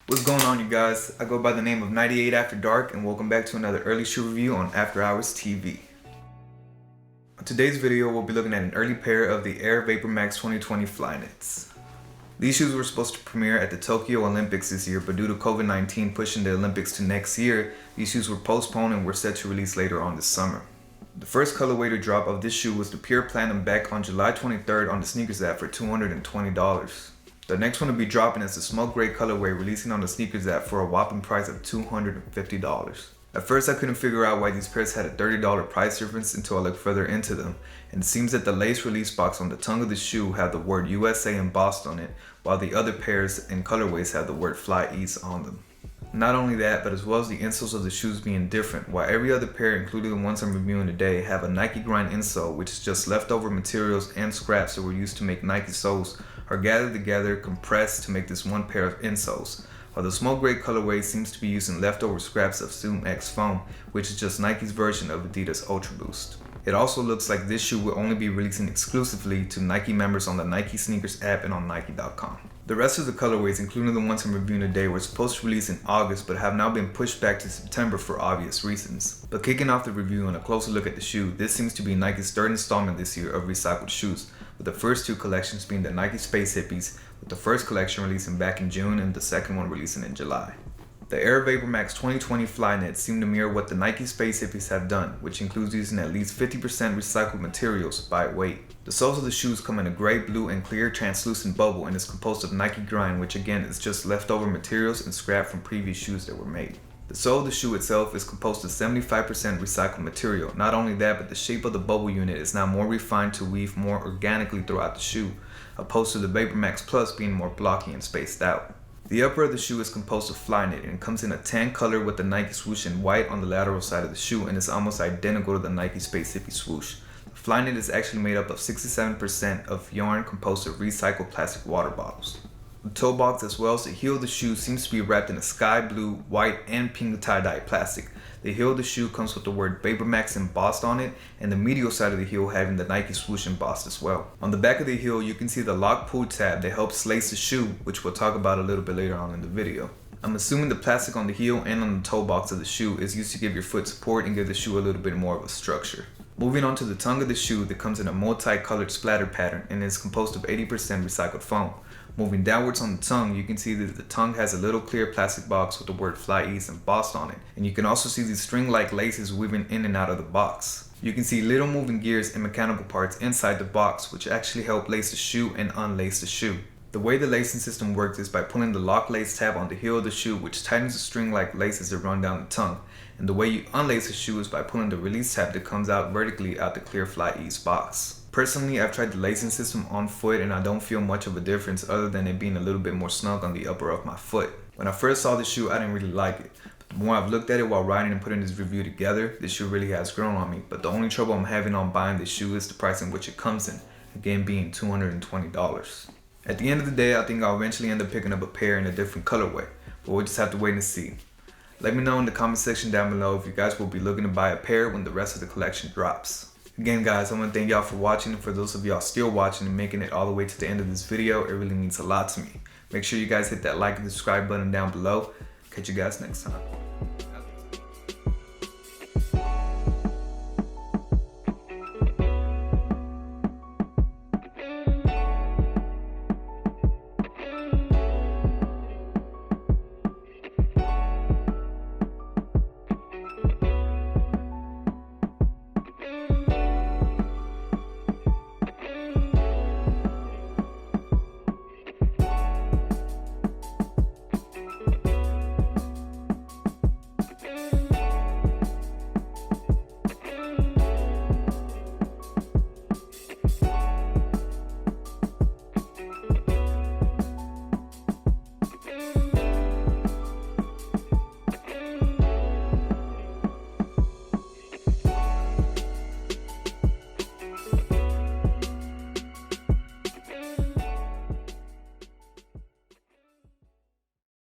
What's going on, you guys? I go by the name of 98 After Dark, and welcome back to another early shoe review on After Hours TV. On today's video, we'll be looking at an early pair of the Air VaporMax 2020 FlyKnits. These shoes were supposed to premiere at the Tokyo Olympics this year, but due to COVID-19 pushing the Olympics to next year, these shoes were postponed and were set to release later on this summer. The first colorway to drop of this shoe was the Pure Platinum back on July 23rd on the sneakers app for $220. The next one to be dropping is the Smoke Gray colorway, releasing on the sneakers app for a whopping price of $250. At first I couldn't figure out why these pairs had a $30 price difference until I looked further into them, and it seems that the lace release box on the tongue of the shoe had the word USA embossed on it, while the other pairs and colorways had the word Fly East on them. Not only that, but as well as the insoles of the shoes being different, while every other pair, including the ones I'm reviewing today, have a Nike grind insole, which is just leftover materials and scraps that were used to make Nike soles, are gathered together, compressed to make this one pair of insoles, while the Smoke Gray colorway seems to be using leftover scraps of Zoom X foam, which is just Nike's version of Adidas Ultra Boost. It also looks like this shoe will only be releasing exclusively to Nike members on the Nike Sneakers app and on Nike.com. The rest of the colorways, including the ones I'm reviewing today, were supposed to release in August but have now been pushed back to September for obvious reasons. But kicking off the review and a closer look at the shoe, this seems to be Nike's third installment this year of recycled shoes, with the first two collections being the Nike Space Hippies, with the first collection releasing back in June and the second one releasing in July. The Air VaporMax 2020 FlyKnit seem to mirror what the Nike Space Hippies have done, which includes using at least 50% recycled materials by weight. The soles of the shoes come in a gray, blue, and clear translucent bubble and is composed of Nike grind, which again is just leftover materials and scrap from previous shoes that were made. The sole of the shoe itself is composed of 75% recycled material. Not only that, but the shape of the bubble unit is now more refined to weave more organically throughout the shoe, opposed to the VaporMax Plus being more blocky and spaced out. The upper of the shoe is composed of FlyKnit and comes in a tan color with the Nike swoosh in white on the lateral side of the shoe, and is almost identical to the Nike Space Hippie swoosh. The FlyKnit is actually made up of 67% of yarn composed of recycled plastic water bottles. The toe box as well as the heel of the shoe seems to be wrapped in a sky blue, white, and pink tie-dye plastic. The heel of the shoe comes with the word VaporMax embossed on it, and the medial side of the heel having the Nike swoosh embossed as well. On the back of the heel, you can see the lock pull tab that helps lace the shoe, which we'll talk about a little bit later on in the video. I'm assuming the plastic on the heel and on the toe box of the shoe is used to give your foot support and give the shoe a little bit more of a structure. Moving on to the tongue of the shoe, that comes in a multi-colored splatter pattern and is composed of 80% recycled foam. Moving downwards on the tongue, you can see that the tongue has a little clear plastic box with the word Fly East embossed on it, and you can also see these string-like laces weaving in and out of the box. You can see little moving gears and mechanical parts inside the box, which actually help lace the shoe and unlace the shoe. The way the lacing system works is by pulling the lock lace tab on the heel of the shoe, which tightens the string-like laces that run down the tongue, and the way you unlace the shoe is by pulling the release tab that comes out vertically out the clear Fly East box. Personally, I've tried the lacing system on foot and I don't feel much of a difference other than it being a little bit more snug on the upper of my foot. When I first saw the shoe, I didn't really like it. But the more I've looked at it while riding and putting this review together, this shoe really has grown on me. But the only trouble I'm having on buying this shoe is the price in which it comes in, again being $220. At the end of the day, I think I'll eventually end up picking up a pair in a different colorway, but we'll just have to wait and see. Let me know in the comment section down below if you guys will be looking to buy a pair when the rest of the collection drops. Again guys, I want to thank y'all for watching, and for those of y'all still watching and making it all the way to the end of this video, it really means a lot to me. Make sure you guys hit that like and subscribe button down below. Catch you guys next time.